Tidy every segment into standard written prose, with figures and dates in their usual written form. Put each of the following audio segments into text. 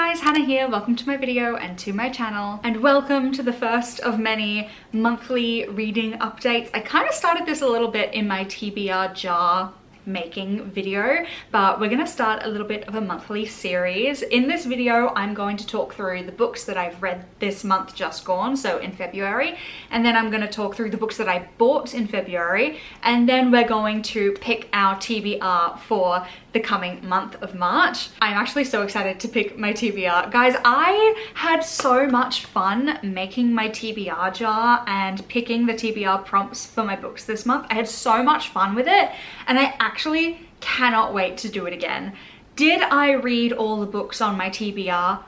guys, Hannah here. Welcome to my video and to my channel, and welcome to the first of many monthly reading updates. I kind of started this a little bit in my TBR jar making video, but we're gonna start a little bit of a monthly series. In this video, I'm going to talk through the books that I've read this month just gone, so in February, and then I'm gonna talk through the books that I bought in February, and then we're going to pick our TBR for the coming month of March. I'm actually so excited to pick my TBR. Guys, I had so much fun making my TBR jar and picking the TBR prompts for my books this month. I had so much fun with it, and I actually cannot wait to do it again. Did I read all the books on my TBR?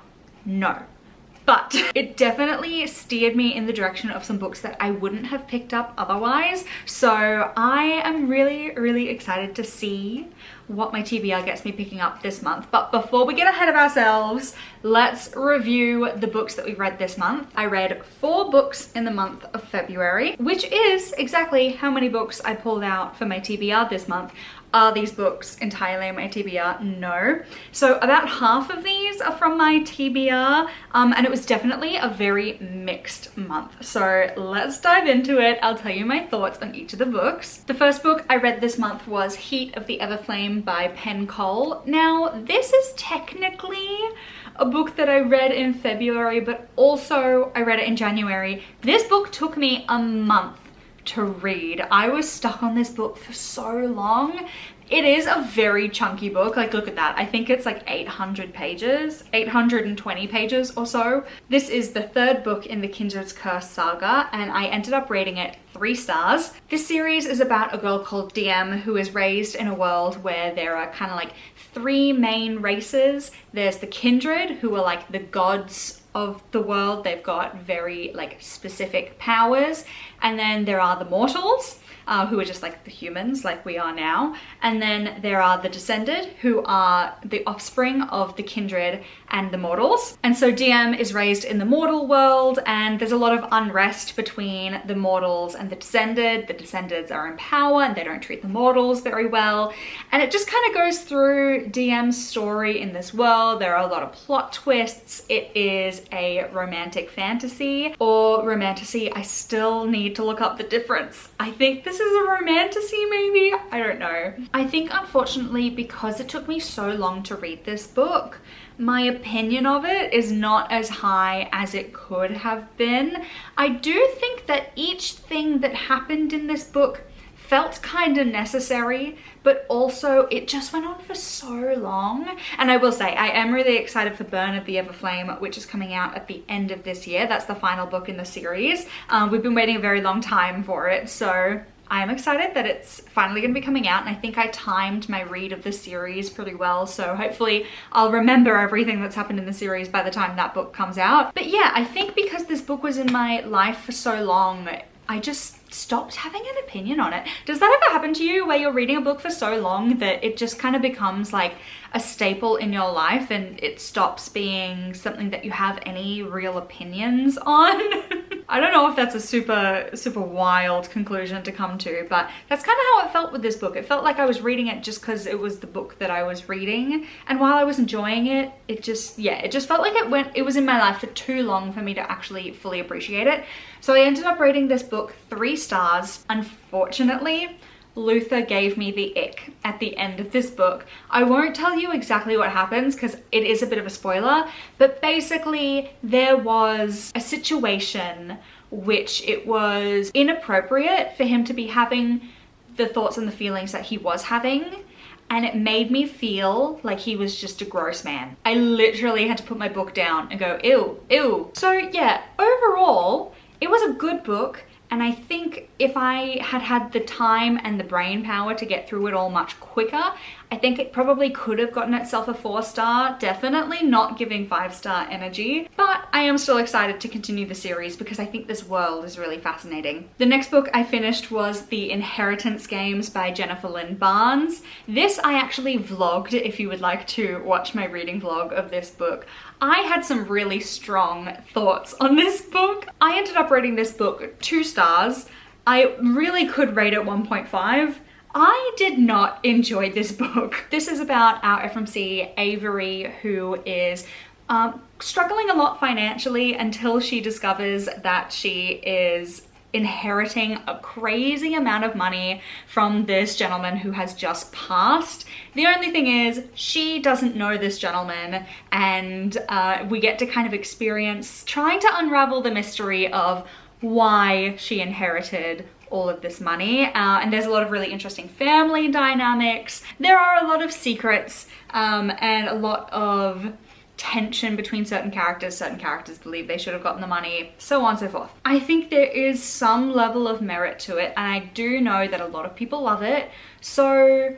No. But it definitely steered me in the direction of some books that I wouldn't have picked up otherwise. So I am really excited to see what my TBR gets me picking up this month. But before we get ahead of ourselves, let's review the books that we've read this month. I read 4 books in the month of February, which is exactly how many books I pulled out for my TBR this month. Are these books entirely my TBR? No. So about half of these are from my TBR, and it was definitely a very mixed month. So let's dive into it. I'll tell you my thoughts on each of the books. The first book I read this month was Heat of the Everflame by Penn Cole. Now, this is technically a book that I read in February, but also I read it in January. This book took me a month to read. I was stuck on this book for so long. It is a very chunky book. Like, look at that. I think it's like 800 pages, 820 pages or so. This is the 3rd book in the Kindred's Curse saga, and I ended up rating it 3 stars. This series is about a girl called DM who is raised in a world where there are kind of like 3 main races. There's the Kindred, who are like the gods of the world. They've got very like specific powers. And then there are the mortals, who are just like the humans like we are now. And then there are the Descended, who are the offspring of the Kindred and the mortals. And so DM is raised in the mortal world, and there's a lot of unrest between the mortals and the Descended. The Descendeds are in power and they don't treat the mortals very well. And it just kind of goes through DM's story in this world. There are a lot of plot twists. It is a romantic fantasy, or romantasy. I still need to look up the difference. I think this is a romantasy, maybe? I don't know. I think unfortunately, because it took me so long to read this book, my opinion of it is not as high as it could have been. I do think that each thing that happened in this book felt kind of necessary, but also it just went on for so long. And I will say, I am really excited for Burn of the Everflame, which is coming out at the end of this year. That's the final book in the series. We've been waiting a very long time for it, so I am excited that it's finally going to be coming out, and I think I timed my read of the series pretty well, so hopefully I'll remember everything that's happened in the series by the time that book comes out. But yeah, I think because this book was in my life for so long, I just stopped having an opinion on it. Does that ever happen to you, where you're reading a book for so long that it just kind of becomes like a staple in your life and it stops being something that you have any real opinions on? I don't know if that's a super wild conclusion to come to, but that's kind of how it felt with this book. It felt like I was reading it just because it was the book that I was reading, and while I was enjoying it, it just felt like it was in my life for too long for me to actually fully appreciate it. So I ended up rating this book 3 stars. Unfortunately, Luther gave me the ick at the end of this book. I won't tell you exactly what happens because it is a bit of a spoiler, but basically there was a situation which it was inappropriate for him to be having the thoughts and the feelings that he was having, and it made me feel like he was just a gross man. I literally had to put my book down and go, ew, ew. So yeah, overall, it was a good book. And I think if I had had the time and the brain power to get through it all much quicker, I think it probably could have gotten itself a 4-star, definitely not giving 5-star energy. But I am still excited to continue the series because I think this world is really fascinating. The next book I finished was The Inheritance Games by Jennifer Lynn Barnes. This I actually vlogged, if you would like to watch my reading vlog of this book. I had some really strong thoughts on this book. I ended up rating this book 2 stars. I really could rate it 1.5. I did not enjoy this book. This is about our FMC Avery, who is struggling a lot financially until she discovers that she is inheriting a crazy amount of money from this gentleman who has just passed. The only thing is she doesn't know this gentleman, and we get to kind of experience trying to unravel the mystery of why she inherited all of this money. And there's a lot of really interesting family dynamics. There are a lot of secrets and a lot of tension between certain characters. Certain characters believe they should have gotten the money, so on and so forth. I think there is some level of merit to it, and I do know that a lot of people love it, so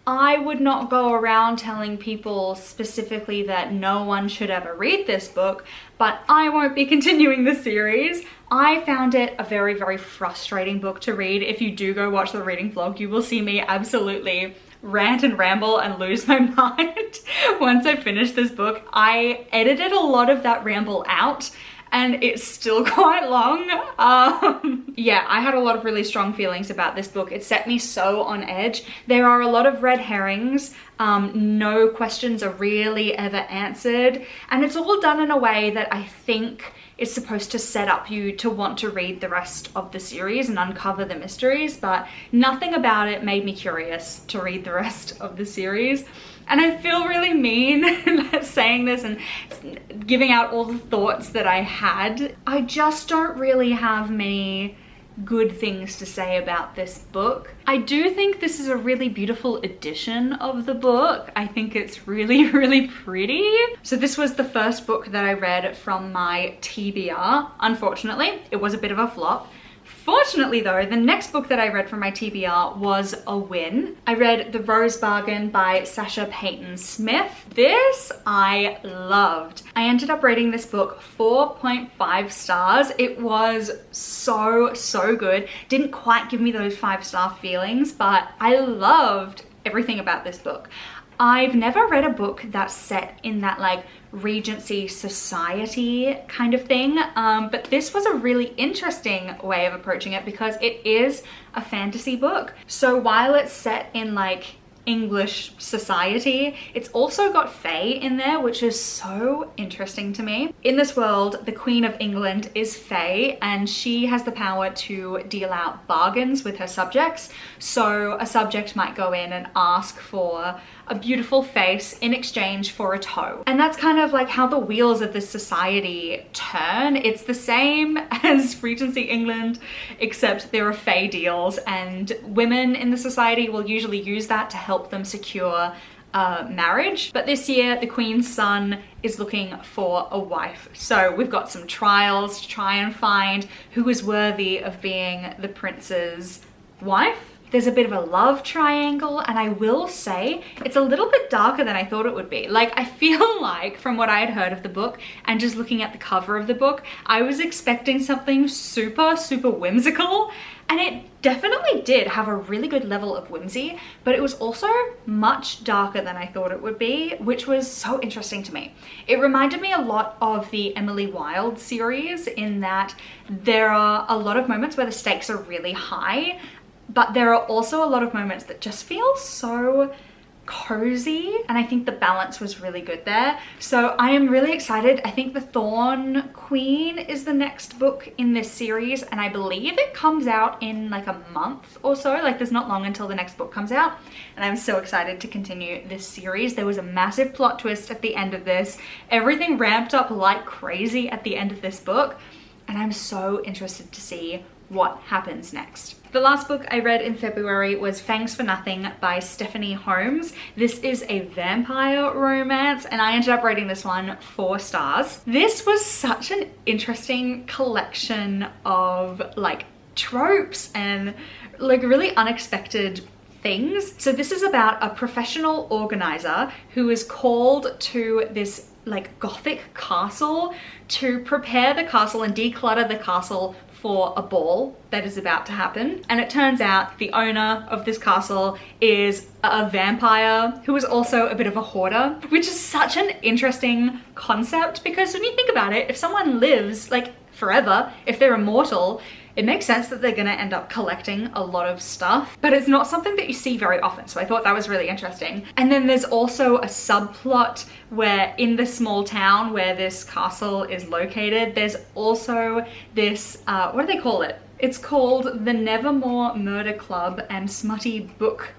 I would not go around telling people specifically that no one should ever read this book, but I won't be continuing the series. I found it a very, very frustrating book to read. If you do go watch the reading vlog, you will see me absolutely rant and ramble and lose my mind. Once I finished this book, I edited a lot of that ramble out, and it's still quite long. Yeah, I had a lot of really strong feelings about this book. It set me so on edge. There are a lot of red herrings. No questions are really ever answered, and it's all done in a way that I think is supposed to set up you to want to read the rest of the series and uncover the mysteries, but nothing about it made me curious to read the rest of the series. And I feel really mean saying this and giving out all the thoughts that I had. I just don't really have many good things to say about this book. I do think this is a really beautiful edition of the book. I think it's really, really pretty. So this was the first book that I read from my TBR. Unfortunately, it was a bit of a flop. Fortunately though, the next book that I read from my TBR was a win. I read The Rose Bargain by Sasha Payton Smith. This I loved. I ended up rating this book 4.5 stars. It was so, so good. Didn't quite give me those 5-star feelings, but I loved everything about this book. I've never read a book that's set in that like Regency society kind of thing, but this was a really interesting way of approaching it because it is a fantasy book. So while it's set in like English society, it's also got fae in there, which is so interesting to me. In this world, the Queen of England is fae, and she has the power to deal out bargains with her subjects. So a subject might go in and ask for a beautiful face in exchange for a toe. And that's kind of like how the wheels of this society turn. It's the same as Regency England, except there are fae deals, and women in the society will usually use that to help them secure marriage. But this year, the Queen's son is looking for a wife. So we've got some trials to try and find who is worthy of being the prince's wife. There's a bit of a love triangle, and I will say it's a little bit darker than I thought it would be. Like, I feel like from what I had heard of the book and just looking at the cover of the book, I was expecting something super, super whimsical, and it definitely did have a really good level of whimsy, but it was also much darker than I thought it would be, which was so interesting to me. It reminded me a lot of the Emily Wilde series in that there are a lot of moments where the stakes are really high, but there are also a lot of moments that just feel so cozy, and I think the balance was really good there. So I am really excited. I think The Thorn Queen is the next book in this series, and I believe it comes out in like a month or so. Like, there's not long until the next book comes out, and I'm so excited to continue this series. There was a massive plot twist at the end of this. Everything ramped up like crazy at the end of this book, and I'm so interested to see what happens next. The last book I read in February was Fangs for Nothing by Stephanie Holmes. This is a vampire romance, and I ended up rating this one 4 stars. This was such an interesting collection of like tropes and like really unexpected things. So this is about a professional organizer who is called to this like gothic castle to prepare the castle and declutter the castle for a ball that is about to happen. And it turns out the owner of this castle is a vampire who is also a bit of a hoarder, which is such an interesting concept because when you think about it, if someone lives like forever, if they're immortal, it makes sense that they're gonna end up collecting a lot of stuff, but it's not something that you see very often. So I thought that was really interesting. And then there's also a subplot where in the small town where this castle is located, there's also this, what do they call it? It's called the Nevermore Murder Club and Smutty Book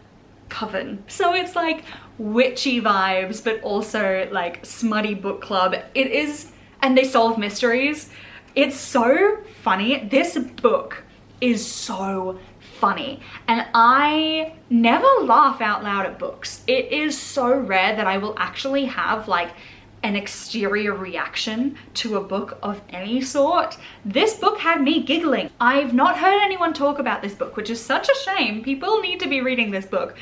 Coven. So it's like witchy vibes, but also like smutty book club. It is, and they solve mysteries. It's so funny. This book is so funny, and I never laugh out loud at books. It is so rare that I will actually have like an exterior reaction to a book of any sort. This book had me giggling. I've not heard anyone talk about this book, which is such a shame. People need to be reading this book.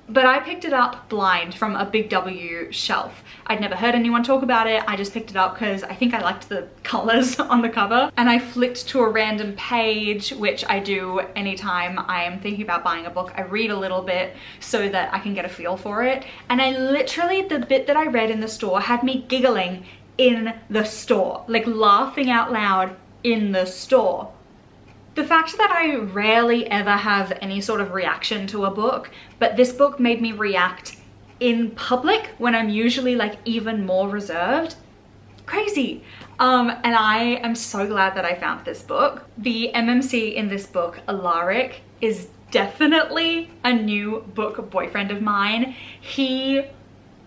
But I picked it up blind from a Big W shelf. I'd never heard anyone talk about it. I just picked it up because I think I liked the colors on the cover. And I flicked to a random page, which I do anytime I am thinking about buying a book. I read a little bit so that I can get a feel for it. And I literally, the bit that I read in the store had me giggling in the store, like laughing out loud in the store. The fact that I rarely ever have any sort of reaction to a book, but this book made me react in public when I'm usually like even more reserved. Crazy. And I am so glad that I found this book. The MMC in this book, Alaric, is definitely a new book boyfriend of mine. He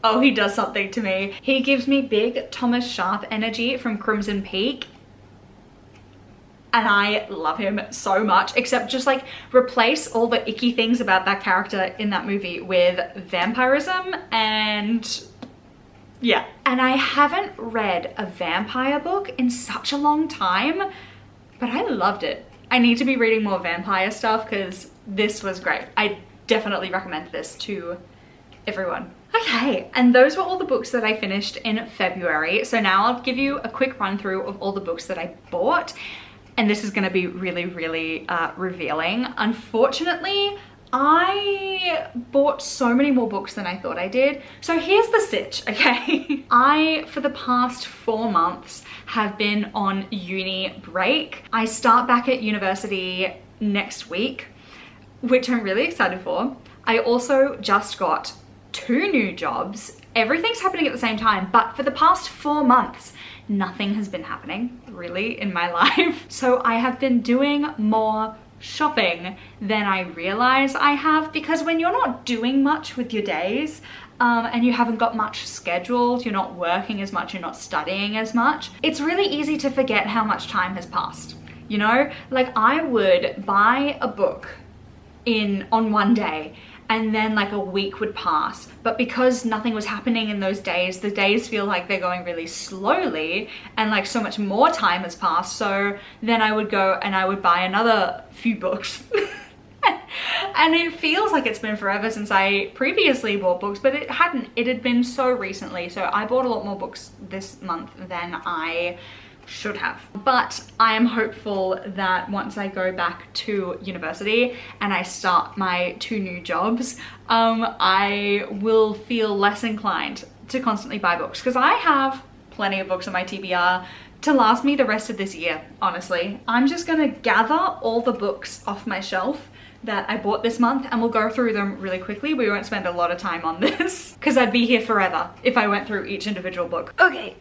does something to me. He gives me big Thomas Sharp energy from Crimson Peak. And I love him so much, except just like replace all the icky things about that character in that movie with vampirism and yeah. And I haven't read a vampire book in such a long time, but I loved it. I need to be reading more vampire stuff because this was great. I definitely recommend this to everyone. Okay, and those were all the books that I finished in February. So now I'll give you a quick run through of all the books that I bought. And this is gonna be really, really revealing. Unfortunately, I bought so many more books than I thought I did. So here's the sitch, okay? I, for the past 4 months, have been on uni break. I start back at university next week, which I'm really excited for. I also just got 2 new jobs. Everything's happening at the same time, but for the past 4 months, nothing has been happening really in my life. So I have been doing more shopping than I realize I have, because when you're not doing much with your days and you haven't got much scheduled, you're not working as much, you're not studying as much, it's really easy to forget how much time has passed. You know, like I would buy a book on one day and then like a week would pass, but because nothing was happening in those days, the days feel like they're going really slowly and like so much more time has passed. So then I would go and I would buy another few books and it feels like it's been forever since I previously bought books, but it hadn't. It had been so recently. So I bought a lot more books this month than I should have. But I am hopeful that once I go back to university and I start my 2 new jobs, I will feel less inclined to constantly buy books, because I have plenty of books on my TBR to last me the rest of this year, honestly. I'm just gonna gather all the books off my shelf that I bought this month and we'll go through them really quickly. We won't spend a lot of time on this because I'd be here forever if I went through each individual book. Okay,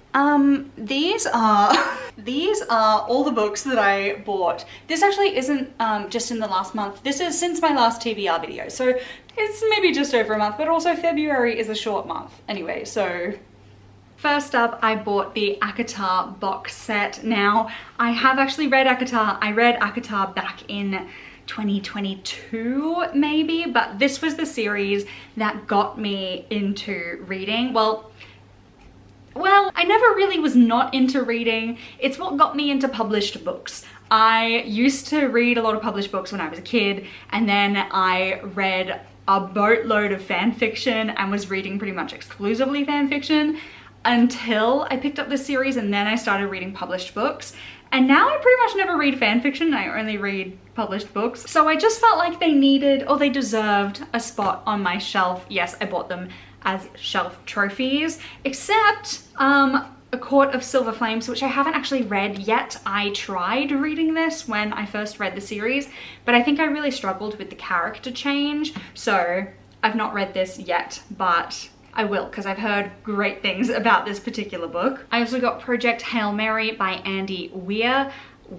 these are all the books that I bought. This actually isn't just in the last month. This is since my last TBR video. So it's maybe just over a month, but also February is a short month. Anyway, so first up, I bought the ACOTAR box set. Now, I have actually read ACOTAR. I read ACOTAR back in 2022 maybe, but this was the series that got me into reading. Well, I never really was not into reading. It's what got me into published books. I used to read a lot of published books when I was a kid, and then I read a boatload of fan fiction and was reading pretty much exclusively fan fiction until I picked up this series, and then I started reading published books. And now I pretty much never read fan fiction, I only read published books. So I just felt like they needed, or they deserved, a spot on my shelf. Yes, I bought them as shelf trophies, except A Court of Silver Flames, which I haven't actually read yet. I tried reading this when I first read the series, but I think I really struggled with the character change. So I've not read this yet, but I will, because I've heard great things about this particular book. I also got Project Hail Mary by Andy Weir.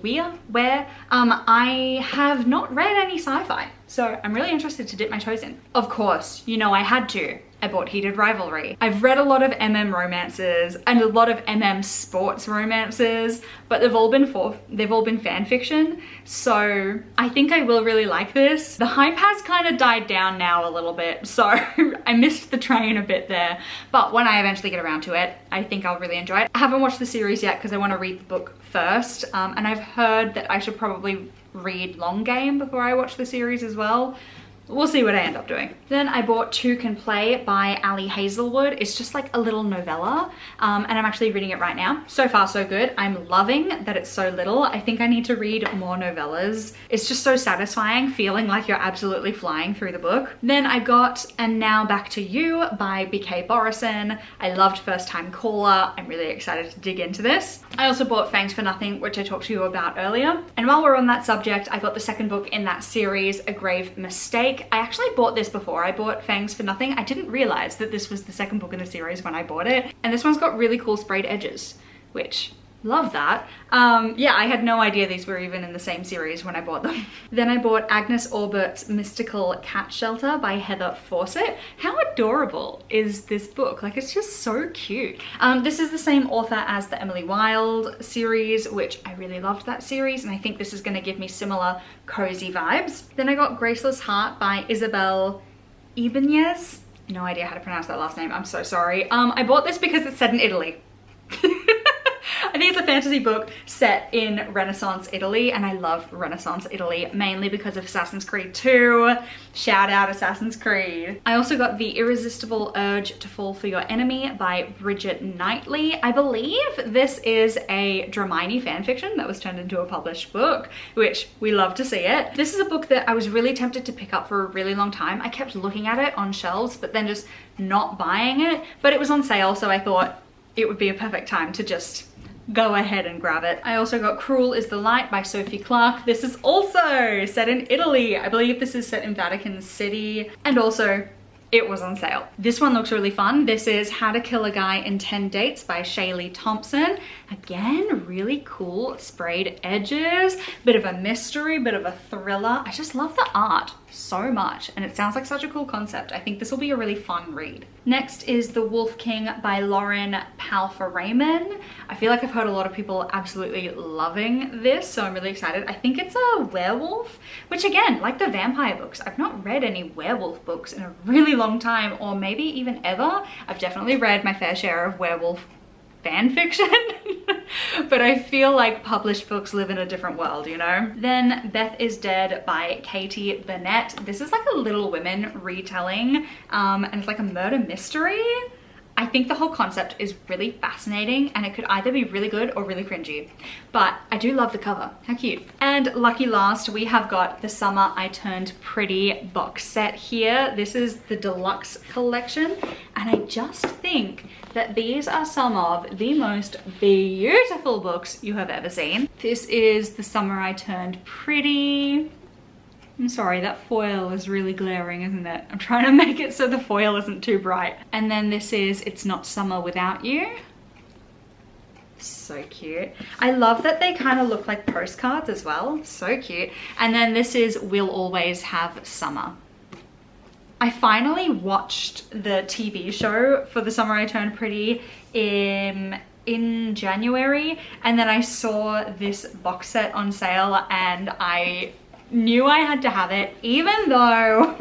I have not read any sci-fi, so I'm really interested to dip my toes in. Of course, you know I had to. I bought Heated Rivalry. I've read a lot of romances and a lot of sports romances, but they've all been fan fiction. So I think I will really like this. The hype has kind of died down now a little bit, so I missed the train a bit there. But when I eventually get around to it, I think I'll really enjoy it. I haven't watched the series yet because I want to read the book first, and I've heard that I should probably read Long Game before I watch the series as well. We'll see what I end up doing. Then I bought Two Can Play by Ali Hazelwood. It's just like a little novella, and I'm actually reading it right now. So far so good. I'm loving that it's so little. I think I need to read more novellas. It's just so satisfying feeling like you're absolutely flying through the book. Then I got And Now Back to You by BK Borison. I loved First Time Caller. I'm really excited to dig into this. I also bought Fangs for Nothing, which I talked to you about earlier. And while we're on that subject, I got the second book in that series, A Grave Mistake. I actually bought this before. I bought Fangs for Nothing. I didn't realize that this was the second book in the series when I bought it. And this one's got really cool sprayed edges, which love that. Yeah, I had no idea these were even in the same series when I bought them. Then I bought Agnes Orbert's Mystical Cat Shelter by Heather Fawcett. How adorable is this book? Like, it's just so cute. This is the same author as the Emily Wilde series, which I really loved that series, and I think this is going to give me similar cozy vibes. Then I got Graceless Heart by Isabel Ibanez. No idea how to pronounce that last name. I'm so sorry. I bought this because it's set in Italy. I think it's a fantasy book set in Renaissance Italy, and I love Renaissance Italy mainly because of Assassin's Creed 2. Shout out Assassin's Creed. I also got The Irresistible Urge to Fall for Your Enemy by Bridget Knightley. I believe this is a Dramini fanfiction that was turned into a published book, which we love to see it. This is a book that I was really tempted to pick up for a really long time. I kept looking at it on shelves, but then just not buying it. But it was on sale, so I thought it would be a perfect time to just go ahead and grab it. I also got Cruel is the Light by Sophie Clark. This is also set in Italy. I believe this is set in Vatican City, and also it was on sale. This one looks really fun. This is How to Kill a Guy in 10 Dates by Shaylee Thompson. Again, really cool sprayed edges, bit of a mystery, bit of a thriller. I just love the art so much, and it sounds like such a cool concept. I think this will be a really fun read. Next is The Wolf King by Lauren Palfaraman. I feel like I've heard a lot of people absolutely loving this, so I'm really excited. I think it's a werewolf, which again, like the vampire books, I've not read any werewolf books in a really long time, or maybe even ever. I've definitely read my fair share of werewolf fan fiction, but I feel like published books live in a different world, you know? Then Beth is Dead by Katie Burnett. This is like a Little Women retelling, and it's like a murder mystery. I think the whole concept is really fascinating, and it could either be really good or really cringy, but I do love the cover. How cute. And lucky last, we have got the Summer I Turned Pretty box set here. This is the deluxe collection, and I just think that these are some of the most beautiful books you have ever seen. This is the Summer I Turned Pretty. I'm sorry, that foil is really glaring, isn't it? I'm trying to make it so the foil isn't too bright. And then this is It's Not Summer Without You. So cute. I love that they kind of look like postcards as well. So cute. And then this is We'll Always Have Summer. I finally watched the TV show for The Summer I Turned Pretty in January, and then I saw this box set on sale, and I knew I had to have it, even though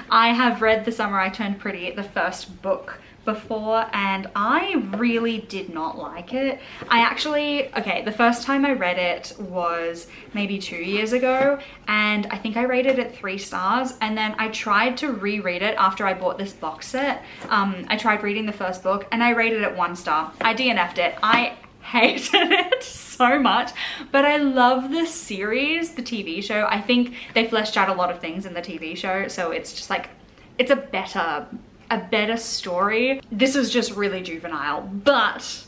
I have read The Summer I Turned Pretty, the first book, before, and I really did not like it. Okay, the first time I read it was maybe 2 years ago, and I think I rated it 3 stars, and then I tried to reread it after I bought this box set. I tried reading the first book, and I rated it 1 star. I DNF'd it. I hated it so much, but I love the series, the TV show. I think they fleshed out a lot of things in the TV show, so it's just like, it's a better story. This is just really juvenile, but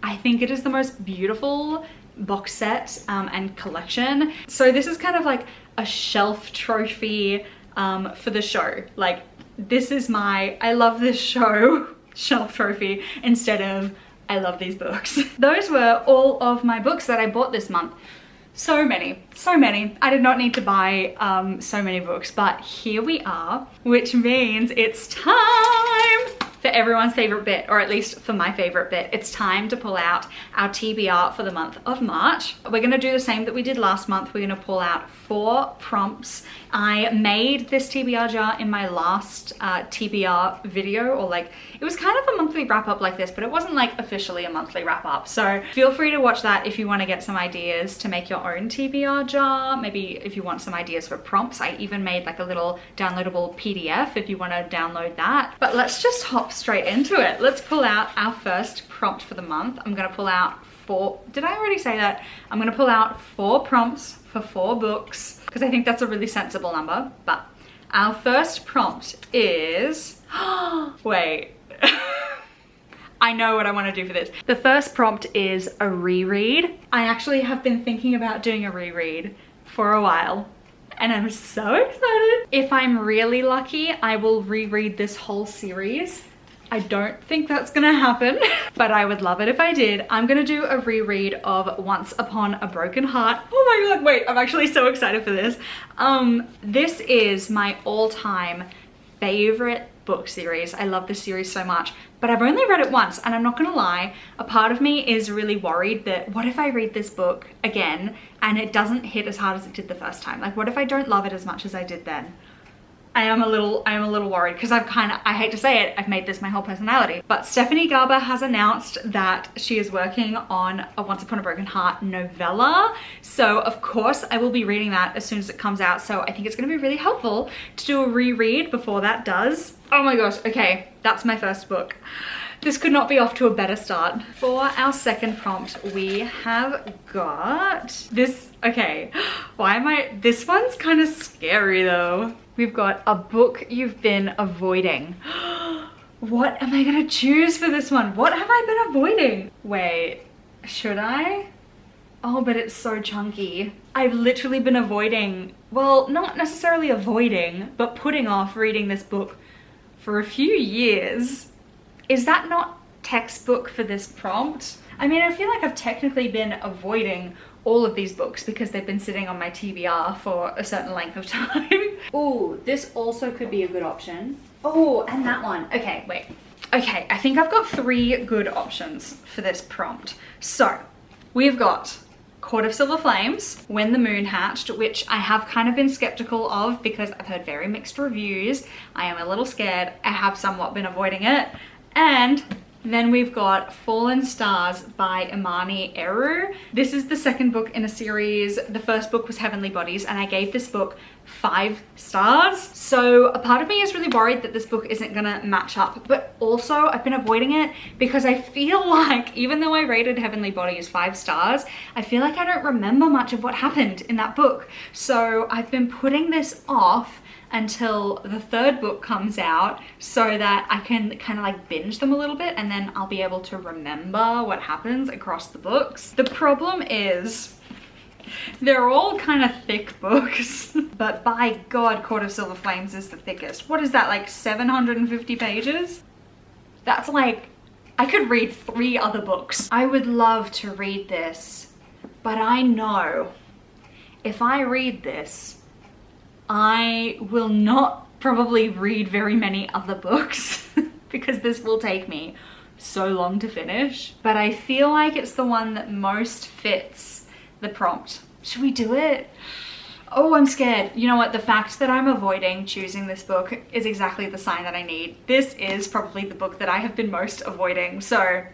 I think it is the most beautiful box set and collection. So this is kind of like a shelf trophy for the show. Like, this is my I love this show shelf trophy instead of I love these books. Those were all of my books that I bought this month. So many, so many. I did not need to buy so many books, but here we are, which means it's time for everyone's favorite bit, or at least for my favorite bit. It's time to pull out our TBR for the month of March. We're gonna do the same that we did last month. We're gonna pull out 4 prompts. I made this TBR jar in my last TBR video, or like, it was kind of a monthly wrap up like this, but it wasn't like officially a monthly wrap up. So feel free to watch that if you wanna get some ideas to make your own TBR jar. Maybe if you want some ideas for prompts. I even made like a little downloadable PDF if you wanna download that. But let's just hop straight into it. Let's pull out our first prompt for the month. I'm gonna pull out 4, did I already say that? I'm gonna pull out 4 prompts for 4 books because I think that's a really sensible number. But our first prompt is, wait, I know what I want to do for this. The first prompt is a reread. I actually have been thinking about doing a reread for a while, and I'm so excited. If I'm really lucky, I will reread this whole series. I don't think that's gonna happen, but I would love it if I did. I'm gonna do a reread of Once Upon a Broken Heart. Oh my god, wait, I'm actually so excited for this. This is my all-time favorite book series. I love this series so much, but I've only read it once, and I'm not gonna lie, a part of me is really worried that what if I read this book again and it doesn't hit as hard as it did the first time? Like, what if I don't love it as much as I did then? I am a little worried because I hate to say it, I've made this my whole personality. But Stephanie Garber has announced that she is working on a Once Upon a Broken Heart novella. So of course I will be reading that as soon as it comes out. So I think it's gonna be really helpful to do a reread before that does. Oh my gosh, okay, that's my first book. This could not be off to a better start. For our second prompt, we have got this, okay, this one's kind of scary though. We've got a book you've been avoiding. What am I gonna choose for this one? What have I been avoiding? Wait, should I? Oh, but it's so chunky. I've literally been avoiding, well, not necessarily avoiding, but putting off reading this book for a few years. Is that not textbook for this prompt? I mean, I feel like I've technically been avoiding all of these books because they've been sitting on my TBR for a certain length of time. Oh, this also could be a good option. Oh, and that one. Okay, wait. Okay, I think I've got 3 good options for this prompt. So, we've got Court of Silver Flames, When the Moon Hatched, which I have kind of been skeptical of because I've heard very mixed reviews. I am a little scared. I have somewhat been avoiding it. And then we've got Fallen Stars by Imani Eru. This is the second book in a series. The first book was Heavenly Bodies, and I gave this book 5 stars. So a part of me is really worried that this book isn't gonna match up, but also I've been avoiding it because I feel like, even though I rated Heavenly Bodies 5 stars, I feel like I don't remember much of what happened in that book. So I've been putting this off until the 3rd book comes out so that I can kind of like binge them a little bit, and then I'll be able to remember what happens across the books. The problem is they're all kind of thick books, but by God, Court of Silver Flames is the thickest. What is that, like 750 pages? That's like, I could read 3 other books. I would love to read this, but I know if I read this, I will not probably read very many other books because this will take me so long to finish. But I feel like it's the one that most fits the prompt. Should we do it? Oh, I'm scared. You know what? The fact that I'm avoiding choosing this book is exactly the sign that I need. This is probably the book that I have been most avoiding. So,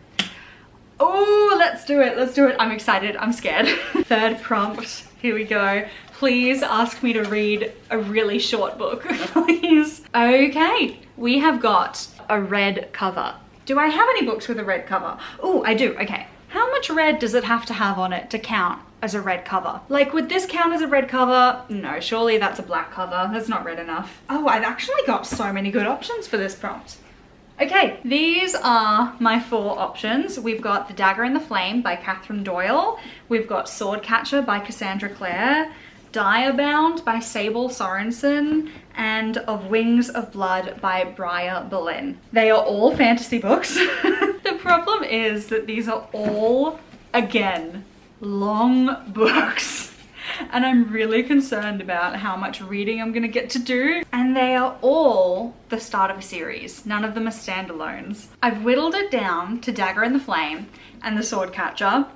oh, let's do it. Let's do it. I'm excited. I'm scared. 3rd prompt. Here we go. Please ask me to read a really short book, please. Okay, we have got a red cover. Do I have any books with a red cover? Oh, I do, okay. How much red does it have to have on it to count as a red cover? Like, would this count as a red cover? No, surely that's a black cover. That's not red enough. Oh, I've actually got so many good options for this prompt. Okay, these are my 4 options. We've got The Dagger in the Flame by Catherine Doyle. We've got Swordcatcher by Cassandra Clare, Direbound by Sable Sorensen, and Of Wings of Blood by Briar Boleyn. They are all fantasy books. The problem is that these are all, again, long books. And I'm really concerned about how much reading I'm gonna get to do. And they are all the start of a series. None of them are standalones. I've whittled it down to Dagger in the Flame and The Swordcatcher,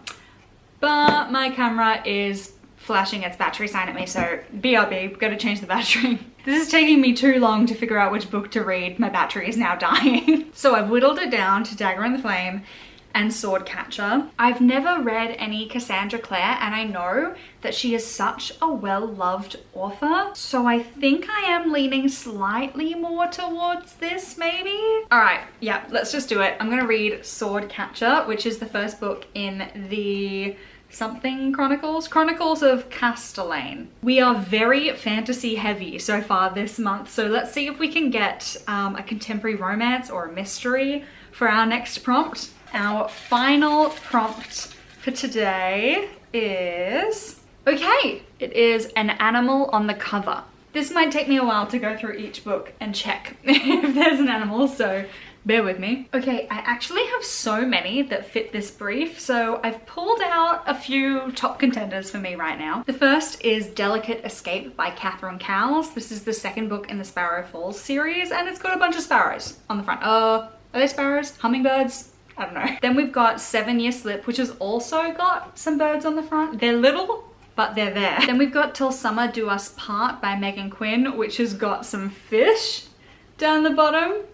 but my camera is flashing its battery sign at me, so BRB, gotta change the battery. This is taking me too long to figure out which book to read. My battery is now dying. So I've whittled it down to Dagger in the Flame and Swordcatcher. I've never read any Cassandra Clare, and I know that she is such a well-loved author, so I think I am leaning slightly more towards this, maybe? All right, yeah, let's just do it. I'm gonna read Swordcatcher, which is the first book in the something Chronicles of Castellane. We are very fantasy heavy so far this month, so let's see if we can get a contemporary romance or a mystery for our next prompt. Our final prompt for today is, okay, it is an animal on the cover. This might take me a while to go through each book and check if there's an animal, so bear with me. Okay, I actually have so many that fit this brief, so I've pulled out a few top contenders for me right now. The first is Delicate Escape by Catherine Cowles. This is the second book in the Sparrow Falls series, and it's got a bunch of sparrows on the front. Are they sparrows? Hummingbirds? I don't know. Then we've got 7 Year Slip, which has also got some birds on the front. They're little, but they're there. Then we've got Till Summer Do Us Part by Megan Quinn, which has got some fish down the bottom.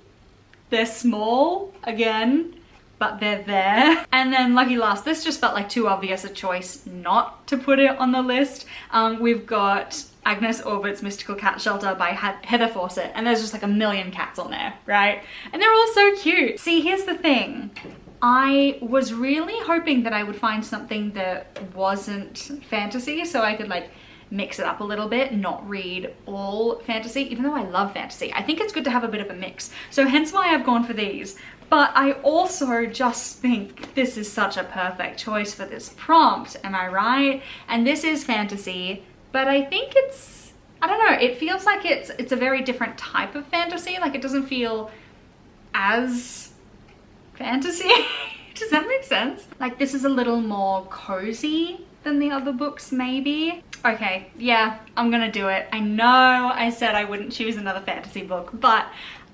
They're small, again, but they're there. And then Lucky Last, this just felt like too obvious a choice not to put it on the list. We've got Agnes Orbert's Mystical Cat Shelter by Heather Fawcett, and there's just like a million cats on there, right? And they're all so cute. See, here's the thing. I was really hoping that I would find something that wasn't fantasy, so I could like mix it up a little bit, not read all fantasy, even though I love fantasy. I think it's good to have a bit of a mix. So hence why I've gone for these. But I also just think this is such a perfect choice for this prompt, am I right? And this is fantasy, but I think it's, I don't know, it feels like it's a very different type of fantasy. Like it doesn't feel as fantasy. Does that make sense? Like this is a little more cozy than the other books, maybe. Okay, yeah, I'm gonna do it. I know I said I wouldn't choose another fantasy book, but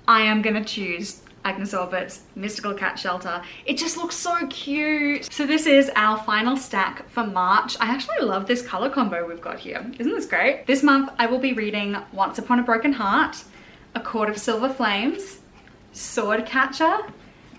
I am gonna choose Agnes Orbert's Mystical Cat Shelter. It just looks so cute. So this is our final stack for March. I actually love this color combo we've got here. Isn't this great? This month I will be reading Once Upon a Broken Heart, A Court of Silver Flames, Swordcatcher,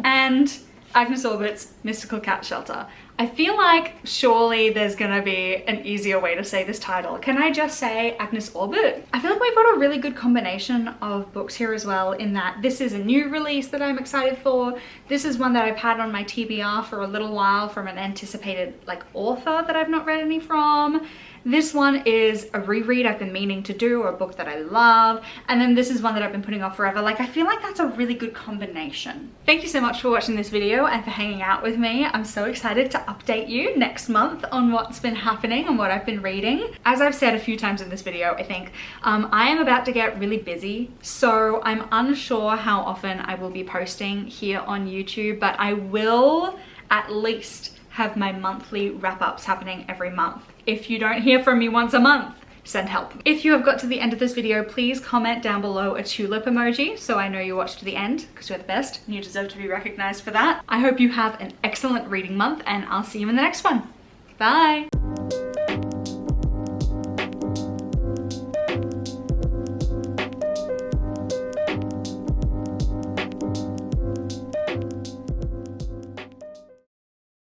and Agnes Orbert's Mystical Cat Shelter. I feel like surely there's gonna be an easier way to say this title. Can I just say Agnes Orbert? I feel like we've got a really good combination of books here as well, in that this is a new release that I'm excited for. This is one that I've had on my TBR for a little while from an anticipated like author that I've not read any from. This one is a reread I've been meaning to do, or a book that I love. And then this is one that I've been putting off forever. Like I feel like that's a really good combination. Thank you so much for watching this video and for hanging out with me. I'm so excited to update you next month on what's been happening and what I've been reading. As I've said a few times in this video, I think, I am about to get really busy. So I'm unsure how often I will be posting here on YouTube, but I will at least have my monthly wrap-ups happening every month. If you don't hear from me once a month, send help. If you have got to the end of this video, please comment down below a tulip emoji so I know you watched to the end, because you're the best and you deserve to be recognized for that. I hope you have an excellent reading month, and I'll see you in the next one. Bye.